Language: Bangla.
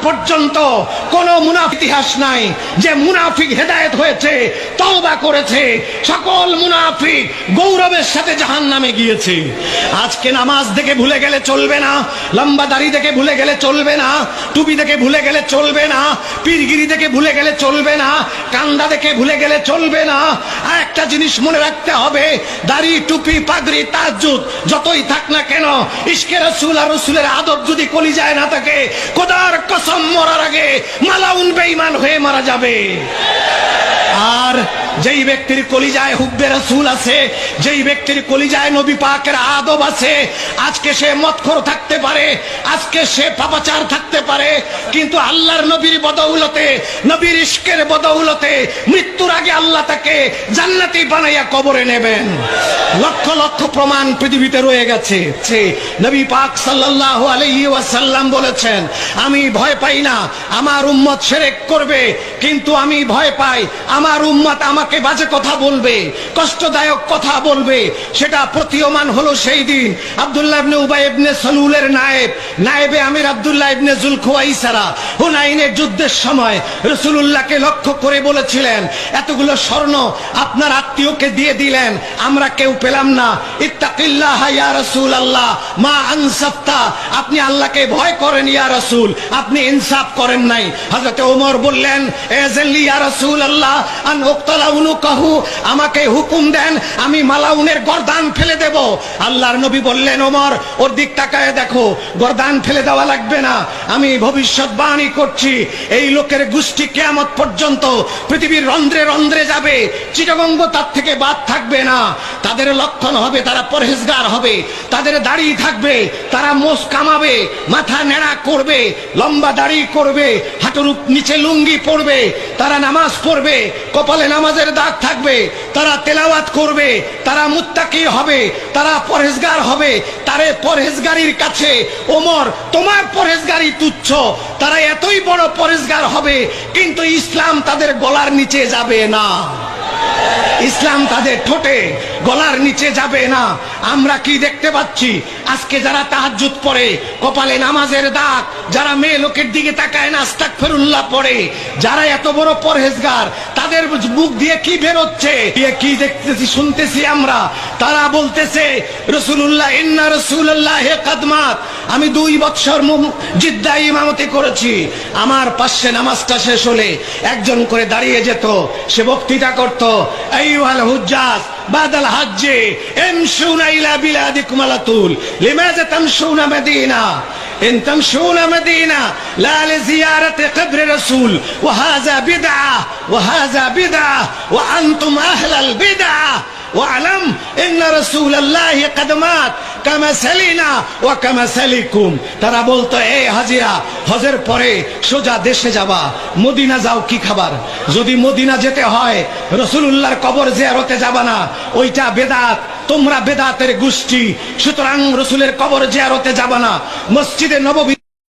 পর্যন্ত কোন মুনাফিক ইতিহাস নাই যে মুনাফিক হেদায়েত হয়েছে, তওবা করেছে। সকল মুনাফিক গৌরবের সাথে জাহান্নামে গিয়েছে। আজকে নামাজ দেখে ভুলে গেলে চলবে না, লম্বা দাড়ি দেখে ভুলে গেলে চলবে না, টুপি দেখে ভুলে গেলে চলবে না, পীরগিরি দেখে ভুলে গেলে চলবে না, কান্দা দেখে ভুলে গেলে চলবে না। আর একটা জিনিস মনে রাখতে হবে, দাড়ি, টুপি, পাগড়ি, তাহাজ্জুদ যতই থাক না কেন, ইশকে রাসূল আর রাসূলের আদব যদি কলিজায় না থাকে, খোদার কসম মরার আগে মালাউন বেঈমান হয়ে মারা যাবে। আর যেই ব্যক্তির কলিজায় হুব্বে রাসূল আছে, যেই ব্যক্তির কলিজায় নবী পাকের আদব আছে, আজকে সে মদখোর থাকতে পারে, আজকে সে পাপাচার থাকতে পারে, কিন্তু আল্লাহর নবীর বদৌলতে, নবীর ইশকের বদৌলতে মৃত্যুর আগে আল্লাহ তাকে জান্নাতি বানাইয়া কবরে নেবেন। লক্ষ লক্ষ প্রমাণ পৃথিবীতে রয়ে গেছে। নবী পাক সাল্লাল্লাহু আলাইহি ওয়াসাল্লাম বলেছেন, আমি ভয় পাই না আমার উম্মত শিরক করবে, কিন্তু আমি ভয় পাই আমার উম্মত আমাকে বাজে কথা বলবে, কষ্টদায়ক কথা বলবে। সেটা প্রতীয়মান হলো সেই দিন আব্দুল্লাহ ইবনে উবাই ইবনে সালুলের নায়েবে আমির আব্দুল্লাহ ইবনে যুলখুয়াইসারা হুনাইনের যুদ্ধের সময় রাসূলুল্লাহকে লক্ষ্য করে বলেছিলেন, এতগুলো স্বর্ণ আপনার আত্মীয়কে দিয়ে দিলেন, আমরা কেউ পেলাম না। ইত্তাকিল্লাহ ইয়া রাসূলুল্লাহ মা আনসাফতা, আপনি আল্লাহকে ভয় করেন ইয়া রাসূল, আপনি ইনসাফ করেন নাই। হযরত ওমর বললেন, এযাল্লি ইয়া রাসূলুল্লাহ আন উকতালা উনুকাহু, আমাকে হুকুম দেন আমি মালাউনের গর্দান ফেলে দেব। আল্লাহর নবী বললেন, ওমর ওর দিক তাকায় দেখো, গর্দান ফেলে দেওয়া লাগবে না, আমি ভবিষ্যৎবাণী করছি এই লোকের গোষ্ঠী কিয়ামত পর্যন্ত পৃথিবীর রন্ধ্রে রন্ধ্রে যাবে, চিটাগঙ্গ তার থেকে বাদ থাকবে না। তাদের লক্ষণ হবে তারা পরহেজগার হবে, তাদের দাড়ি থাকবে, তারা মোষ কামাবে, মাথা নেড়া করবে, লম্বা দাড়ি করবে, হাঁটুর নিচে লুঙ্গি পরবে, তারা নামাজ পড়বে, কপালে নামাজের দাগ থাকবে, তারা তেলাওয়াত করবে, তারা মুত্তাকি হবে, তারা পরহেজগার হবে। তারে পরহেজগারির কাছে ওমর তোমার পরহেজগারি তুচ্ছ, তারা এতই বড় পরহেজগার হবে, কিন্তু ইসলাম তাদের গলার নিচে যাবে না, ইসলাম তাদের ঠোঁটে গলার নিচে যাবে না। আমরা কি দেখতে পাচ্ছি, আজকে যারা তাহাজ্জুদ পড়ে, কপালে নামাজের দাগ, যারা মেয়ে লোকের দিকে তাকায় না আস্তাগফিরুল্লাহ পড়ে, যারা এত বড় পরহেজগার, তাদের মুখ দিয়ে কি বেরোচ্ছে, কি দেখতেছি শুনতেছি আমরা, তারা বলতেছে রাসূলুল্লাহ ইন্না রাসূলুল্লাহ কাদমাত, আমি 2 বছর জিদ্দায় ইমামতি করেছি, আমার পাশে নামাজটা শেষ হলে একজন করে দাঁড়িয়ে যেত, সে বক্তৃতা করত, আইয়ুহাল হুজ্জাজ বাদাল হাজ্জে ইমশুনা ইলা বিলাদিকুম আলাতুল লিমাযা তামশুনা মাদিনা ইন তামশুনা মাদিনা লা লিজিয়ারাতি কবর রাসূল ওয়া হাযা বিদআ ওয়া হাযা বিদআ ওয়া আনতুম আহলাল বিদআ ওয়া'লাম ইন্না রাসূলাল্লাহি ক্বাদ মাত কামাসালিনা ওয়া কামাসালিকুম। তারা বলতো, এ হাজিরা, হজের পরে সোজা দেশে যাবা, মদিনা যাও, কি খাবার? যদি মদিনা যেতে হয় রাসূলুল্লাহর কবর জিয়ারতে যাবা না, ওইটা বেদাত, তোমরা বেদাতের গোষ্ঠী, সুতরাং রাসূলের কবর জিয়ারতে যাবা না। মসজিদে নববী